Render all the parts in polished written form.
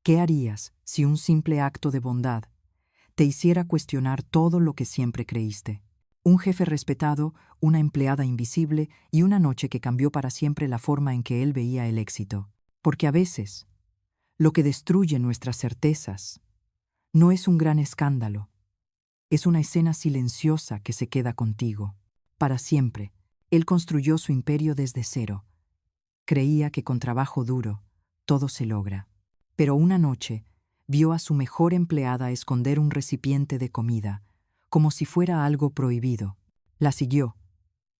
¿Qué harías si un simple acto de bondad te hiciera cuestionar todo lo que siempre creíste? Un jefe respetado, una empleada invisible y una noche que cambió para siempre la forma en que él veía el éxito. Porque a veces, lo que destruye nuestras certezas no es un gran escándalo, es una escena silenciosa que se queda contigo. Para siempre, él construyó su imperio desde cero. Creía que con trabajo duro todo se logra. Pero una noche vio a su mejor empleada esconder un recipiente de comida, como si fuera algo prohibido. La siguió,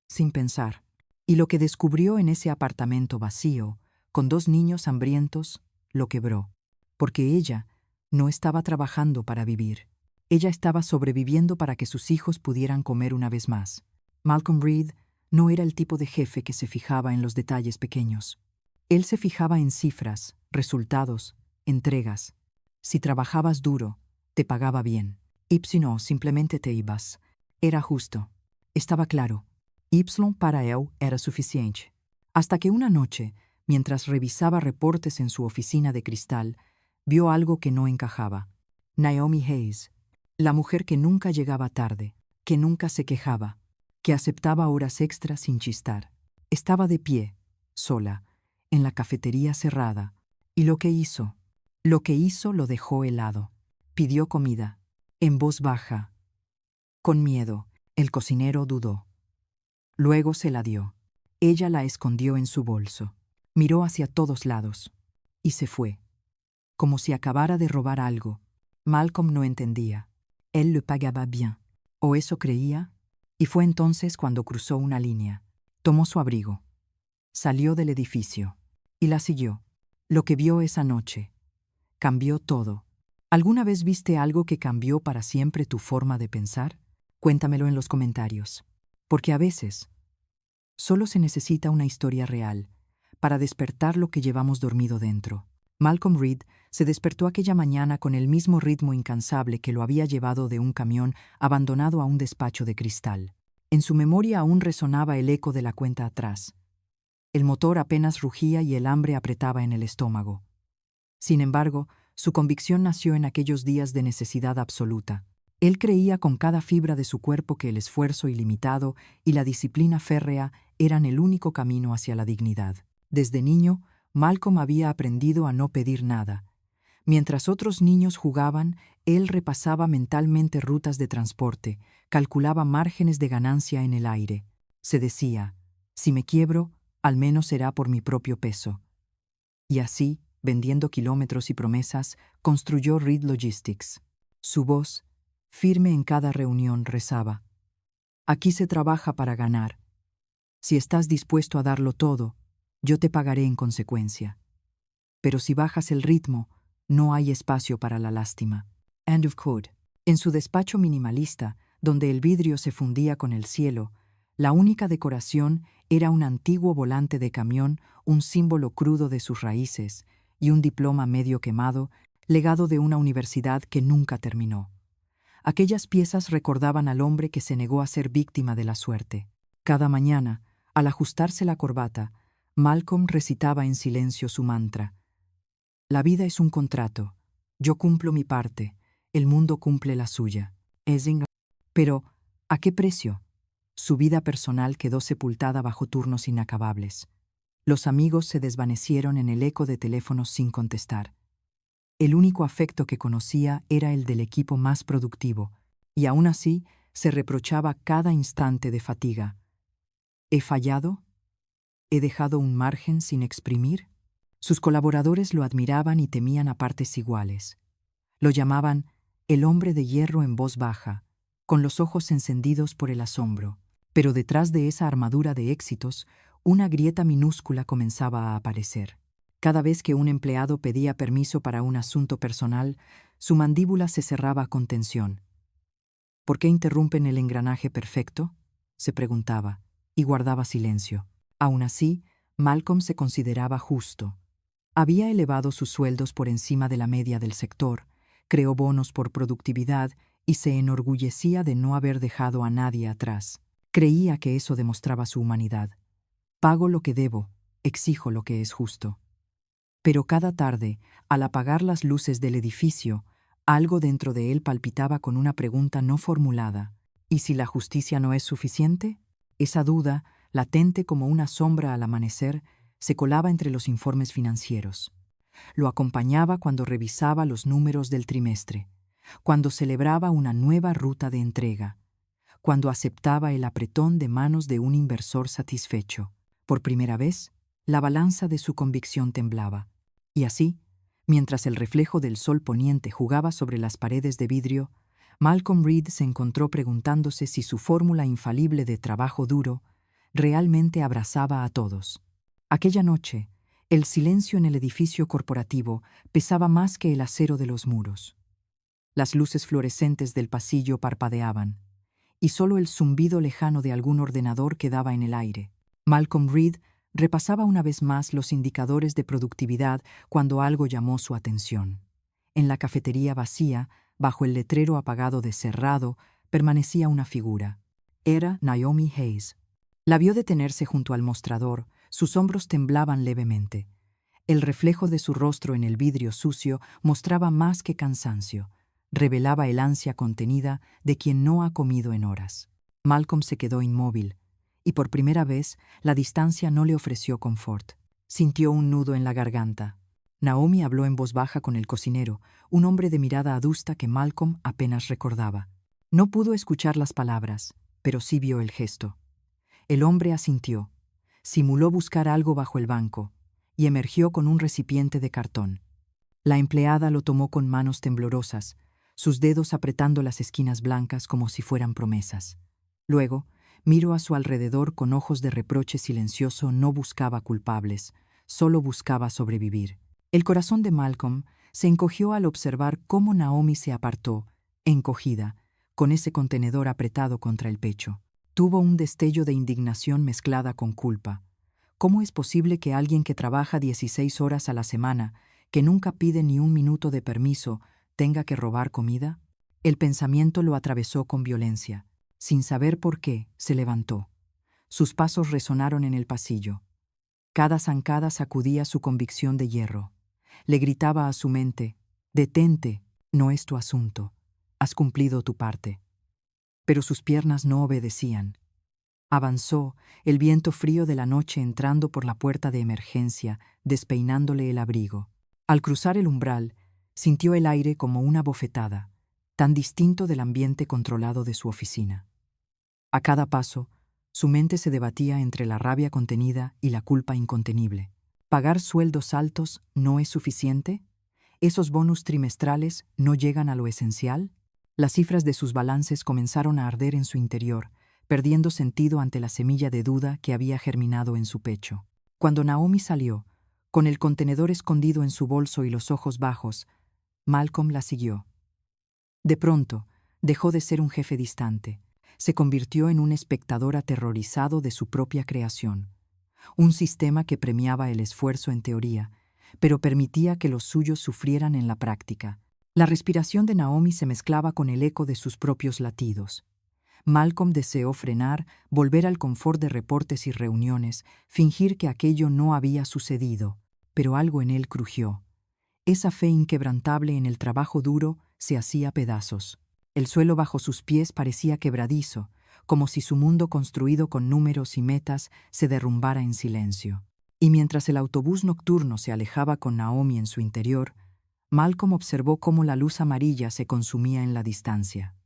sin pensar, y lo que descubrió en ese apartamento vacío, con 2 niños hambrientos, lo quebró. Porque ella no estaba trabajando para vivir. Ella estaba sobreviviendo para que sus hijos pudieran comer una vez más. Malcolm Reed no era el tipo de jefe que se fijaba en los detalles pequeños. Él se fijaba en cifras, resultados, entregas. Si trabajabas duro, te pagaba bien. Y si no, simplemente te ibas. Era justo. Estaba claro. Y para él era suficiente. Hasta que una noche, mientras revisaba reportes en su oficina de cristal, vio algo que no encajaba. Naomi Hayes, la mujer que nunca llegaba tarde, que nunca se quejaba, que aceptaba horas extras sin chistar. Estaba de pie, sola, en la cafetería cerrada, y lo que hizo lo dejó helado. Pidió comida, en voz baja. Con miedo, el cocinero dudó. Luego se la dio. Ella la escondió en su bolso. Miró hacia todos lados. Y se fue. Como si acabara de robar algo. Malcolm no entendía. Él le pagaba bien. O eso creía. Y fue entonces cuando cruzó una línea. Tomó su abrigo. Salió del edificio. Y la siguió. Lo que vio esa noche cambió todo. ¿Alguna vez viste algo que cambió para siempre tu forma de pensar? Cuéntamelo en los comentarios. Porque a veces solo se necesita una historia real para despertar lo que llevamos dormido dentro. Malcolm Reed se despertó aquella mañana con el mismo ritmo incansable que lo había llevado de un camión abandonado a un despacho de cristal. En su memoria aún resonaba el eco de la cuenta atrás. El motor apenas rugía y el hambre apretaba en el estómago. Sin embargo, su convicción nació en aquellos días de necesidad absoluta. Él creía con cada fibra de su cuerpo que el esfuerzo ilimitado y la disciplina férrea eran el único camino hacia la dignidad. Desde niño, Malcolm había aprendido a no pedir nada. Mientras otros niños jugaban, él repasaba mentalmente rutas de transporte, calculaba márgenes de ganancia en el aire. Se decía, si me quiebro, al menos será por mi propio peso. Y así, vendiendo kilómetros y promesas, construyó Reed Logistics. Su voz, firme en cada reunión, rezaba: aquí se trabaja para ganar. Si estás dispuesto a darlo todo, yo te pagaré en consecuencia. Pero si bajas el ritmo, no hay espacio para la lástima. End of quote. En su despacho minimalista, donde el vidrio se fundía con el cielo, la única decoración era un antiguo volante de camión, un símbolo crudo de sus raíces, y un diploma medio quemado, legado de una universidad que nunca terminó. Aquellas piezas recordaban al hombre que se negó a ser víctima de la suerte. Cada mañana, al ajustarse la corbata, Malcolm recitaba en silencio su mantra: la vida es un contrato. Yo cumplo mi parte, el mundo cumple la suya. Pero, ¿a qué precio? Su vida personal quedó sepultada bajo turnos inacabables. Los amigos se desvanecieron en el eco de teléfonos sin contestar. El único afecto que conocía era el del equipo más productivo, y aún así se reprochaba cada instante de fatiga. ¿He fallado? ¿He dejado un margen sin exprimir? Sus colaboradores lo admiraban y temían a partes iguales. Lo llamaban el hombre de hierro en voz baja, con los ojos encendidos por el asombro. Pero detrás de esa armadura de éxitos, una grieta minúscula comenzaba a aparecer. Cada vez que un empleado pedía permiso para un asunto personal, su mandíbula se cerraba con tensión. ¿Por qué interrumpen el engranaje perfecto?, se preguntaba, y guardaba silencio. Aún así, Malcolm se consideraba justo. Había elevado sus sueldos por encima de la media del sector, creó bonos por productividad y se enorgullecía de no haber dejado a nadie atrás. Creía que eso demostraba su humanidad. Pago lo que debo, exijo lo que es justo. Pero cada tarde, al apagar las luces del edificio, algo dentro de él palpitaba con una pregunta no formulada. ¿Y si la justicia no es suficiente? Esa duda, latente como una sombra al amanecer, se colaba entre los informes financieros. Lo acompañaba cuando revisaba los números del trimestre, cuando celebraba una nueva ruta de entrega, cuando aceptaba el apretón de manos de un inversor satisfecho. Por primera vez, la balanza de su convicción temblaba. Y así, mientras el reflejo del sol poniente jugaba sobre las paredes de vidrio, Malcolm Reed se encontró preguntándose si su fórmula infalible de trabajo duro realmente abrazaba a todos. Aquella noche, el silencio en el edificio corporativo pesaba más que el acero de los muros. Las luces fluorescentes del pasillo parpadeaban, y solo el zumbido lejano de algún ordenador quedaba en el aire. Malcolm Reed repasaba una vez más los indicadores de productividad cuando algo llamó su atención. En la cafetería vacía, bajo el letrero apagado de cerrado, permanecía una figura. Era Naomi Hayes. La vio detenerse junto al mostrador, sus hombros temblaban levemente. El reflejo de su rostro en el vidrio sucio mostraba más que cansancio. Revelaba el ansia contenida de quien no ha comido en horas. Malcolm se quedó inmóvil, y por primera vez la distancia no le ofreció confort. Sintió un nudo en la garganta. Naomi habló en voz baja con el cocinero, un hombre de mirada adusta que Malcolm apenas recordaba. No pudo escuchar las palabras, pero sí vio el gesto. El hombre asintió, simuló buscar algo bajo el banco, y emergió con un recipiente de cartón. La empleada lo tomó con manos temblorosas, sus dedos apretando las esquinas blancas como si fueran promesas. Luego, miró a su alrededor con ojos de reproche silencioso. No buscaba culpables, solo buscaba sobrevivir. El corazón de Malcolm se encogió al observar cómo Naomi se apartó, encogida, con ese contenedor apretado contra el pecho. Tuvo un destello de indignación mezclada con culpa. ¿Cómo es posible que alguien que trabaja 16 horas a la semana, que nunca pide ni un minuto de permiso, tenga que robar comida? El pensamiento lo atravesó con violencia. Sin saber por qué, se levantó. Sus pasos resonaron en el pasillo. Cada zancada sacudía su convicción de hierro. Le gritaba a su mente: «Detente, no es tu asunto. Has cumplido tu parte». Pero sus piernas no obedecían. Avanzó, el viento frío de la noche entrando por la puerta de emergencia, despeinándole el abrigo. Al cruzar el umbral, sintió el aire como una bofetada, tan distinto del ambiente controlado de su oficina. A cada paso, su mente se debatía entre la rabia contenida y la culpa incontenible. ¿Pagar sueldos altos no es suficiente? ¿Esos bonus trimestrales no llegan a lo esencial? Las cifras de sus balances comenzaron a arder en su interior, perdiendo sentido ante la semilla de duda que había germinado en su pecho. Cuando Naomi salió, con el contenedor escondido en su bolso y los ojos bajos, Malcolm la siguió. De pronto, dejó de ser un jefe distante. Se convirtió en un espectador aterrorizado de su propia creación. Un sistema que premiaba el esfuerzo en teoría, pero permitía que los suyos sufrieran en la práctica. La respiración de Naomi se mezclaba con el eco de sus propios latidos. Malcolm deseó frenar, volver al confort de reportes y reuniones, fingir que aquello no había sucedido, pero algo en él crujió. Esa fe inquebrantable en el trabajo duro se hacía pedazos. El suelo bajo sus pies parecía quebradizo, como si su mundo construido con números y metas se derrumbara en silencio. Y mientras el autobús nocturno se alejaba con Naomi en su interior, Malcolm observó cómo la luz amarilla se consumía en la distancia.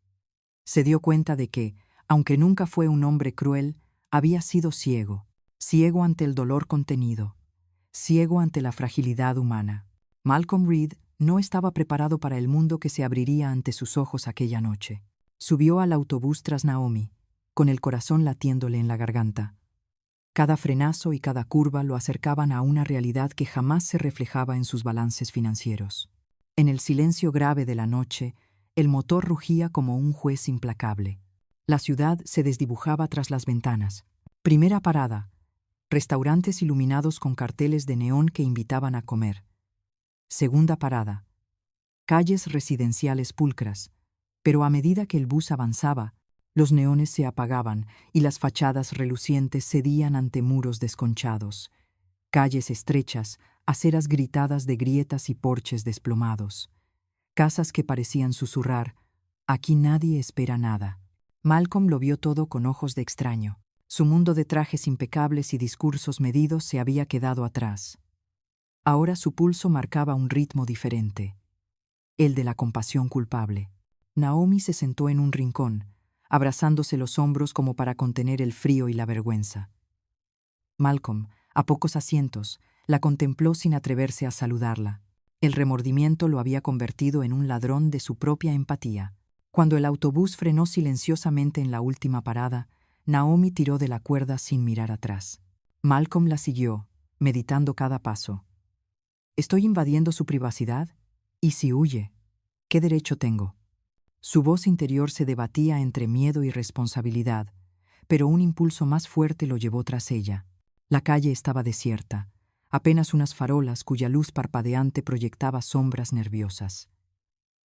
Se dio cuenta de que, aunque nunca fue un hombre cruel, había sido ciego, ciego ante el dolor contenido, ciego ante la fragilidad humana. Malcolm Reed no estaba preparado para el mundo que se abriría ante sus ojos aquella noche. Subió al autobús tras Naomi, con el corazón latiéndole en la garganta. Cada frenazo y cada curva lo acercaban a una realidad que jamás se reflejaba en sus balances financieros. En el silencio grave de la noche, el motor rugía como un juez implacable. La ciudad se desdibujaba tras las ventanas. Primera parada: restaurantes iluminados con carteles de neón que invitaban a comer. Segunda parada: calles residenciales pulcras, pero a medida que el bus avanzaba, los neones se apagaban y las fachadas relucientes cedían ante muros desconchados. Calles estrechas, aceras gritadas de grietas y porches desplomados, casas que parecían susurrar, aquí nadie espera nada. Malcolm lo vio todo con ojos de extraño. Su mundo de trajes impecables y discursos medidos se había quedado atrás. Ahora su pulso marcaba un ritmo diferente, el de la compasión culpable. Naomi se sentó en un rincón, abrazándose los hombros como para contener el frío y la vergüenza. Malcolm, a pocos asientos, la contempló sin atreverse a saludarla. El remordimiento lo había convertido en un ladrón de su propia empatía. Cuando el autobús frenó silenciosamente en la última parada, Naomi tiró de la cuerda sin mirar atrás. Malcolm la siguió, meditando cada paso. ¿Estoy invadiendo su privacidad? ¿Y si huye? ¿Qué derecho tengo? Su voz interior se debatía entre miedo y responsabilidad, pero un impulso más fuerte lo llevó tras ella. La calle estaba desierta, apenas unas farolas cuya luz parpadeante proyectaba sombras nerviosas.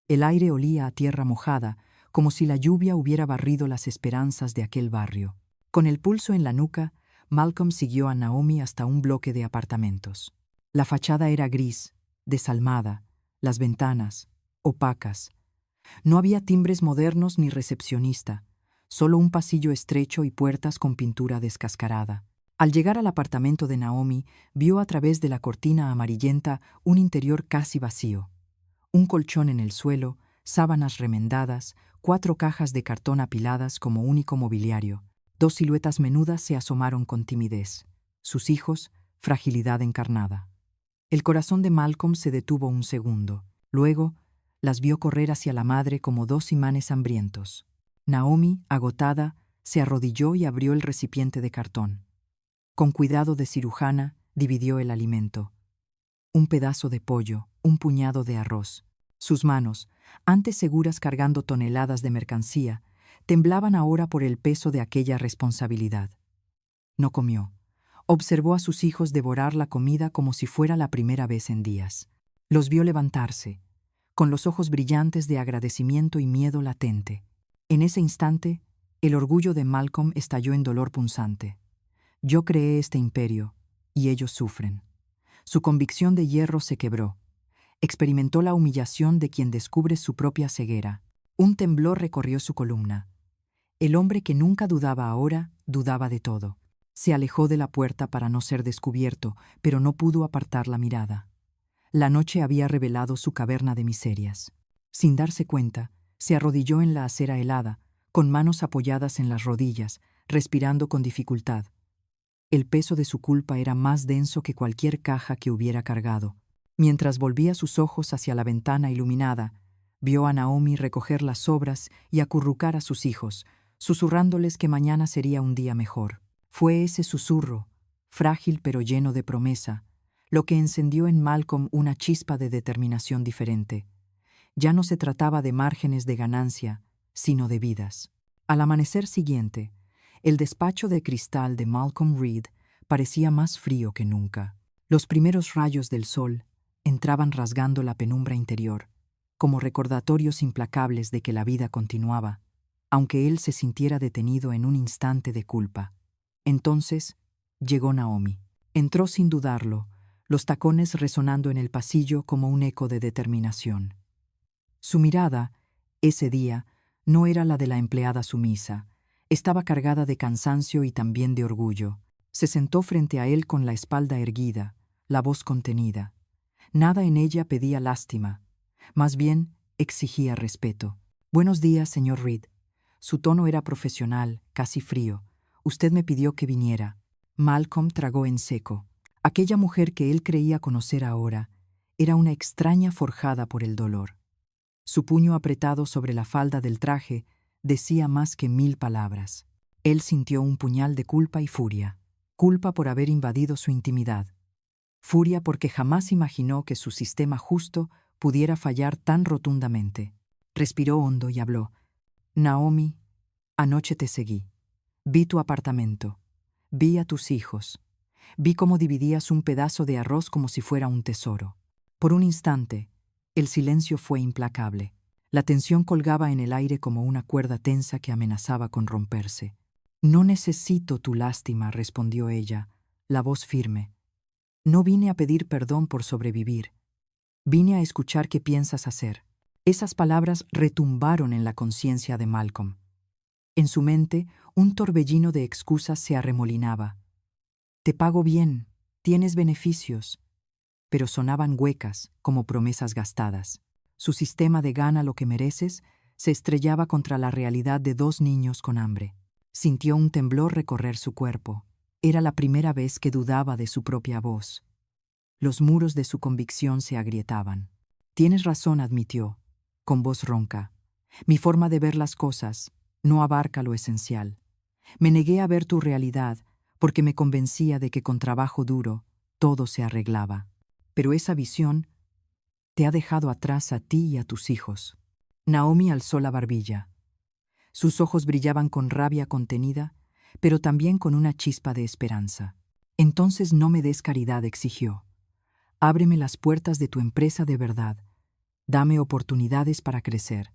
El aire olía a tierra mojada, como si la lluvia hubiera barrido las esperanzas de aquel barrio. Con el pulso en la nuca, Malcolm siguió a Naomi hasta un bloque de apartamentos. La fachada era gris, desalmada, las ventanas, opacas. No había timbres modernos ni recepcionista, solo un pasillo estrecho y puertas con pintura descascarada. Al llegar al apartamento de Naomi, vio a través de la cortina amarillenta un interior casi vacío. Un colchón en el suelo, sábanas remendadas, 4 cajas de cartón apiladas como único mobiliario. 2 siluetas menudas se asomaron con timidez. Sus hijos, fragilidad encarnada. El corazón de Malcolm se detuvo un segundo. Luego, las vio correr hacia la madre como 2 imanes hambrientos. Naomi, agotada, se arrodilló y abrió el recipiente de cartón. Con cuidado de cirujana, dividió el alimento. Un pedazo de pollo, un puñado de arroz. Sus manos, antes seguras cargando toneladas de mercancía, temblaban ahora por el peso de aquella responsabilidad. No comió. Observó a sus hijos devorar la comida como si fuera la primera vez en días. Los vio levantarse, con los ojos brillantes de agradecimiento y miedo latente. En ese instante, el orgullo de Malcolm estalló en dolor punzante. Yo creé este imperio, y ellos sufren. Su convicción de hierro se quebró. Experimentó la humillación de quien descubre su propia ceguera. Un temblor recorrió su columna. El hombre que nunca dudaba ahora, dudaba de todo. Se alejó de la puerta para no ser descubierto, pero no pudo apartar la mirada. La noche había revelado su caverna de miserias. Sin darse cuenta, se arrodilló en la acera helada, con manos apoyadas en las rodillas, respirando con dificultad. El peso de su culpa era más denso que cualquier caja que hubiera cargado. Mientras volvía sus ojos hacia la ventana iluminada, vio a Naomi recoger las sobras y acurrucar a sus hijos, susurrándoles que mañana sería un día mejor. Fue ese susurro, frágil pero lleno de promesa, lo que encendió en Malcolm una chispa de determinación diferente. Ya no se trataba de márgenes de ganancia, sino de vidas. Al amanecer siguiente, el despacho de cristal de Malcolm Reed parecía más frío que nunca. Los primeros rayos del sol entraban rasgando la penumbra interior, como recordatorios implacables de que la vida continuaba, aunque él se sintiera detenido en un instante de culpa. Entonces llegó Naomi. Entró sin dudarlo, los tacones resonando en el pasillo como un eco de determinación. Su mirada, ese día, no era la de la empleada sumisa. Estaba cargada de cansancio y también de orgullo. Se sentó frente a él con la espalda erguida, la voz contenida. Nada en ella pedía lástima. Más bien, exigía respeto. «Buenos días, señor Reed». Su tono era profesional, casi frío. «Usted me pidió que viniera». Malcolm tragó en seco. Aquella mujer que él creía conocer ahora era una extraña forjada por el dolor. Su puño apretado sobre la falda del traje decía más que 1000 palabras. Él sintió un puñal de culpa y furia. Culpa por haber invadido su intimidad. Furia porque jamás imaginó que su sistema justo pudiera fallar tan rotundamente. Respiró hondo y habló. «Naomi, anoche te seguí. Vi tu apartamento. Vi a tus hijos. Vi cómo dividías un pedazo de arroz como si fuera un tesoro. Por un instante, el silencio fue implacable. La tensión colgaba en el aire como una cuerda tensa que amenazaba con romperse. «No necesito tu lástima», respondió ella, la voz firme. No vine a pedir perdón por sobrevivir. Vine a escuchar qué piensas hacer. Esas palabras retumbaron en la conciencia de Malcolm. En su mente, un torbellino de excusas se arremolinaba. Te pago bien, tienes beneficios, pero sonaban huecas como promesas gastadas. Su sistema de gana lo que mereces se estrellaba contra la realidad de 2 niños con hambre. Sintió un temblor recorrer su cuerpo. Era la primera vez que dudaba de su propia voz. Los muros de su convicción se agrietaban. Tienes razón, admitió, con voz ronca. Mi forma de ver las cosas no abarca lo esencial. Me negué a ver tu realidad porque me convencía de que con trabajo duro todo se arreglaba. Pero esa visión te ha dejado atrás a ti y a tus hijos. Naomi alzó la barbilla. Sus ojos brillaban con rabia contenida, pero también con una chispa de esperanza. Entonces no me des caridad, exigió. Ábreme las puertas de tu empresa de verdad. Dame oportunidades para crecer.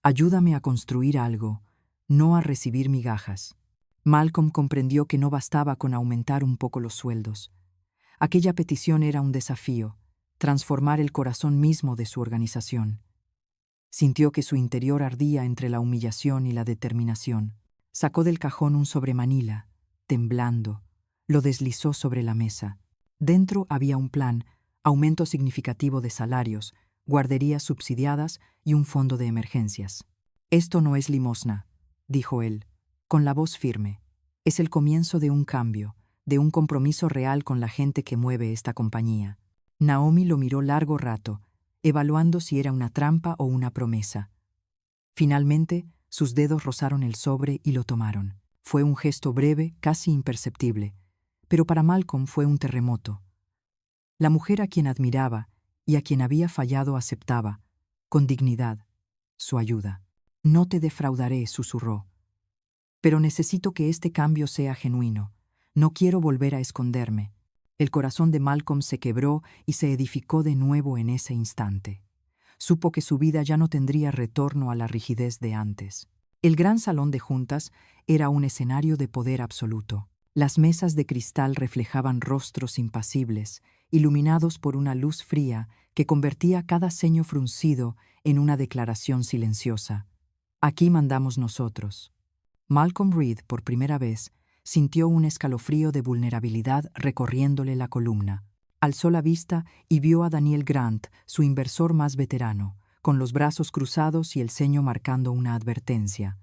Ayúdame a construir algo, no a recibir migajas. Malcolm comprendió que no bastaba con aumentar un poco los sueldos. Aquella petición era un desafío, transformar el corazón mismo de su organización. Sintió que su interior ardía entre la humillación y la determinación. Sacó del cajón un sobremanila, temblando. Lo deslizó sobre la mesa. Dentro había un plan, aumento significativo de salarios, guarderías subsidiadas y un fondo de emergencias. Esto no es limosna, dijo él, con la voz firme. Es el comienzo de un cambio, de un compromiso real con la gente que mueve esta compañía. Naomi lo miró largo rato, evaluando si era una trampa o una promesa. Finalmente, sus dedos rozaron el sobre y lo tomaron. Fue un gesto breve, casi imperceptible, pero para Malcolm fue un terremoto. La mujer a quien admiraba y a quien había fallado aceptaba, con dignidad, su ayuda. No te defraudaré, susurró. Pero necesito que este cambio sea genuino. No quiero volver a esconderme. El corazón de Malcolm se quebró y se edificó de nuevo en ese instante. Supo que su vida ya no tendría retorno a la rigidez de antes. El gran salón de juntas era un escenario de poder absoluto. Las mesas de cristal reflejaban rostros impasibles, iluminados por una luz fría que convertía cada ceño fruncido en una declaración silenciosa. Aquí mandamos nosotros. Malcolm Reed, por primera vez, sintió un escalofrío de vulnerabilidad recorriéndole la columna. Alzó la vista y vio a Daniel Grant, su inversor más veterano, con los brazos cruzados y el ceño marcando una advertencia.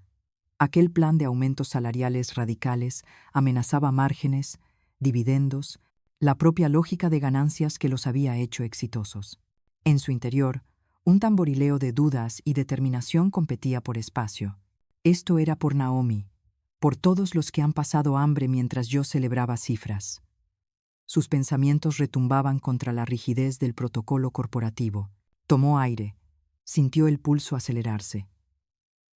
Aquel plan de aumentos salariales radicales amenazaba márgenes, dividendos, la propia lógica de ganancias que los había hecho exitosos. En su interior, un tamborileo de dudas y determinación competía por espacio. Esto era por Naomi, por todos los que han pasado hambre mientras yo celebraba cifras. Sus pensamientos retumbaban contra la rigidez del protocolo corporativo. Tomó aire, sintió el pulso acelerarse.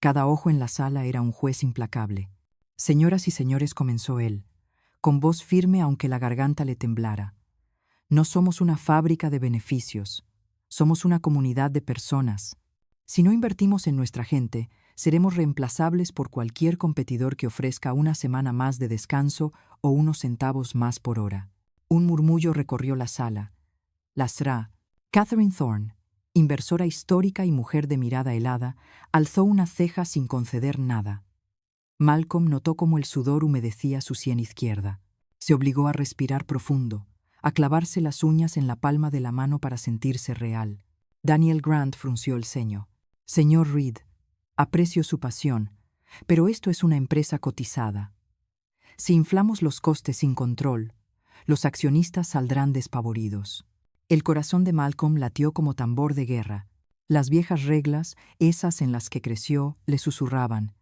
Cada ojo en la sala era un juez implacable. Señoras y señores, comenzó él, con voz firme aunque la garganta le temblara. No somos una fábrica de beneficios, somos una comunidad de personas. Si no invertimos en nuestra gente, seremos reemplazables por cualquier competidor que ofrezca una semana más de descanso o unos centavos más por hora. Un murmullo recorrió la sala. La Sra. Catherine Thorne, inversora histórica y mujer de mirada helada, alzó una ceja sin conceder nada. Malcolm notó cómo el sudor humedecía su sien izquierda. Se obligó a respirar profundo, a clavarse las uñas en la palma de la mano para sentirse real. Daniel Grant frunció el ceño. Señor Reed, aprecio su pasión, pero esto es una empresa cotizada. Si inflamos los costes sin control, los accionistas saldrán despavoridos. El corazón de Malcolm latió como tambor de guerra. Las viejas reglas, esas en las que creció, le susurraban.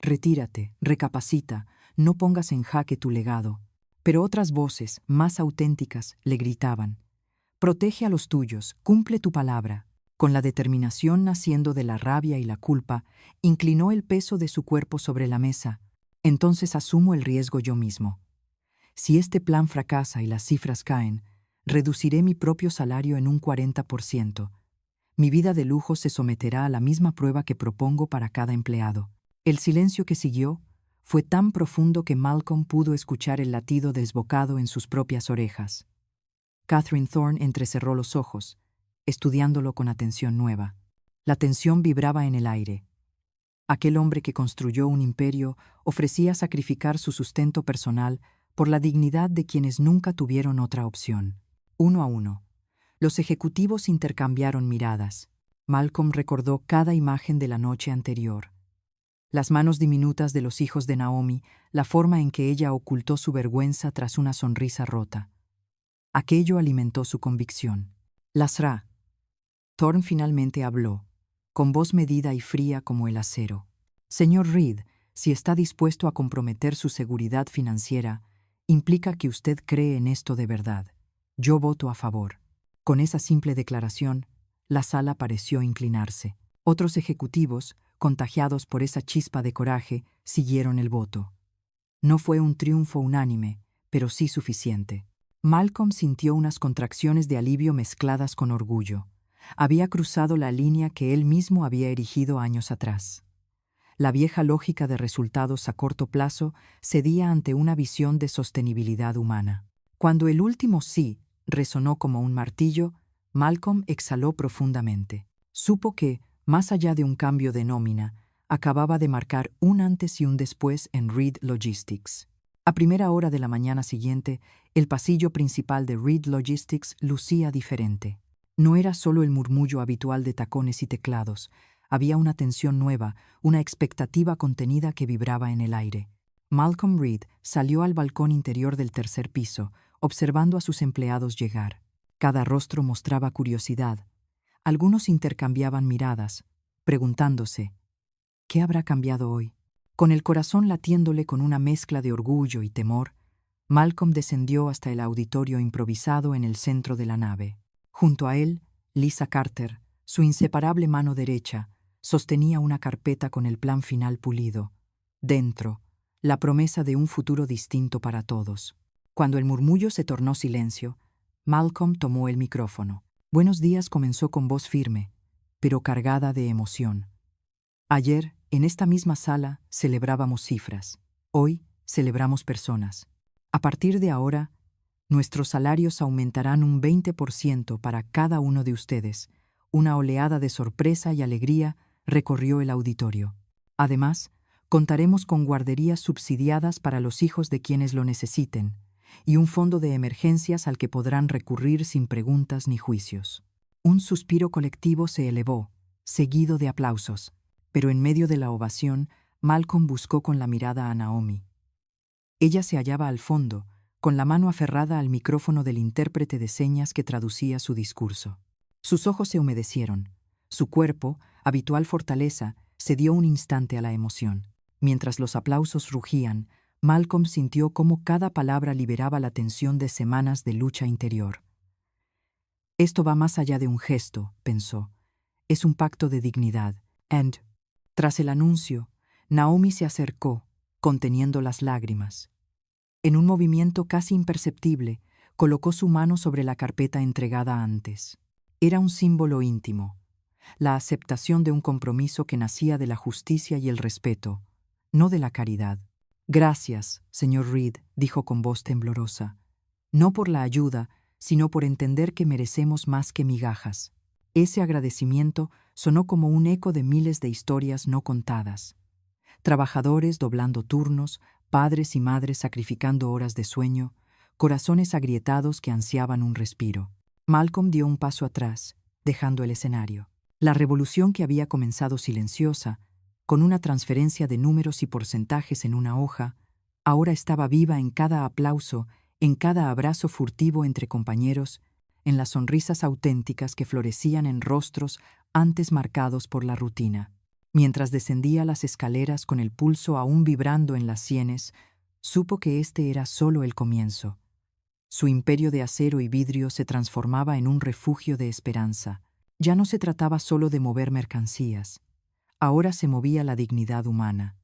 Retírate, recapacita, no pongas en jaque tu legado. Pero otras voces, más auténticas, le gritaban. Protege a los tuyos, cumple tu palabra. Con la determinación naciendo de la rabia y la culpa, inclinó el peso de su cuerpo sobre la mesa. Entonces asumo el riesgo yo mismo. Si este plan fracasa y las cifras caen, reduciré mi propio salario en un 40%. Mi vida de lujo se someterá a la misma prueba que propongo para cada empleado. El silencio que siguió fue tan profundo que Malcolm pudo escuchar el latido desbocado en sus propias orejas. Catherine Thorne entrecerró los ojos, estudiándolo con atención nueva. La tensión vibraba en el aire. Aquel hombre que construyó un imperio ofrecía sacrificar su sustento personal por la dignidad de quienes nunca tuvieron otra opción. Uno a uno, los ejecutivos intercambiaron miradas. Malcolm recordó cada imagen de la noche anterior. Las manos diminutas de los hijos de Naomi, la forma en que ella ocultó su vergüenza tras una sonrisa rota. Aquello alimentó su convicción. Lasra. Thorne finalmente habló, con voz medida y fría como el acero. Señor Reed, si está dispuesto a comprometer su seguridad financiera, implica que usted cree en esto de verdad. Yo voto a favor. Con esa simple declaración, la sala pareció inclinarse. Otros ejecutivos, contagiados por esa chispa de coraje, siguieron el voto. No fue un triunfo unánime, pero sí suficiente. Malcolm sintió unas contracciones de alivio mezcladas con orgullo. Había cruzado la línea que él mismo había erigido años atrás. La vieja lógica de resultados a corto plazo cedía ante una visión de sostenibilidad humana. Cuando el último sí resonó como un martillo, Malcolm exhaló profundamente. Supo que, más allá de un cambio de nómina, acababa de marcar un antes y un después en Reed Logistics. A primera hora de la mañana siguiente, el pasillo principal de Reed Logistics lucía diferente. No era solo el murmullo habitual de tacones y teclados. Había una tensión nueva, una expectativa contenida que vibraba en el aire. Malcolm Reed salió al balcón interior del tercer piso, observando a sus empleados llegar. Cada rostro mostraba curiosidad. Algunos intercambiaban miradas, preguntándose, ¿qué habrá cambiado hoy? Con el corazón latiéndole con una mezcla de orgullo y temor, Malcolm descendió hasta el auditorio improvisado en el centro de la nave. Junto a él, Lisa Carter, su inseparable mano derecha, sostenía una carpeta con el plan final pulido. Dentro, la promesa de un futuro distinto para todos. Cuando el murmullo se tornó silencio, Malcolm tomó el micrófono. Buenos días comenzó con voz firme, pero cargada de emoción. Ayer, en esta misma sala, celebrábamos cifras. Hoy, celebramos personas. A partir de ahora, nuestros salarios aumentarán un 20% para cada uno de ustedes. Una oleada de sorpresa y alegría recorrió el auditorio. Además, contaremos con guarderías subsidiadas para los hijos de quienes lo necesiten, y un fondo de emergencias al que podrán recurrir sin preguntas ni juicios. Un suspiro colectivo se elevó, seguido de aplausos, pero en medio de la ovación, Malcolm buscó con la mirada a Naomi. Ella se hallaba al fondo, con la mano aferrada al micrófono del intérprete de señas que traducía su discurso. Sus ojos se humedecieron. Su cuerpo, habitual fortaleza, cedió un instante a la emoción. Mientras los aplausos rugían, Malcolm sintió cómo cada palabra liberaba la tensión de semanas de lucha interior. Esto va más allá de un gesto, pensó. Es un pacto de dignidad. Tras el anuncio, Naomi se acercó, conteniendo las lágrimas. En un movimiento casi imperceptible, colocó su mano sobre la carpeta entregada antes. Era un símbolo íntimo, la aceptación de un compromiso que nacía de la justicia y el respeto, no de la caridad. Gracias, señor Reed, dijo con voz temblorosa. No por la ayuda, sino por entender que merecemos más que migajas. Ese agradecimiento sonó como un eco de miles de historias no contadas. Trabajadores doblando turnos, padres y madres sacrificando horas de sueño, corazones agrietados que ansiaban un respiro. Malcolm dio un paso atrás, dejando el escenario. La revolución que había comenzado silenciosa, con una transferencia de números y porcentajes en una hoja, ahora estaba viva en cada aplauso, en cada abrazo furtivo entre compañeros, en las sonrisas auténticas que florecían en rostros antes marcados por la rutina. Mientras descendía las escaleras con el pulso aún vibrando en las sienes, supo que este era solo el comienzo. Su imperio de acero y vidrio se transformaba en un refugio de esperanza. Ya no se trataba solo de mover mercancías. Ahora se movía la dignidad humana.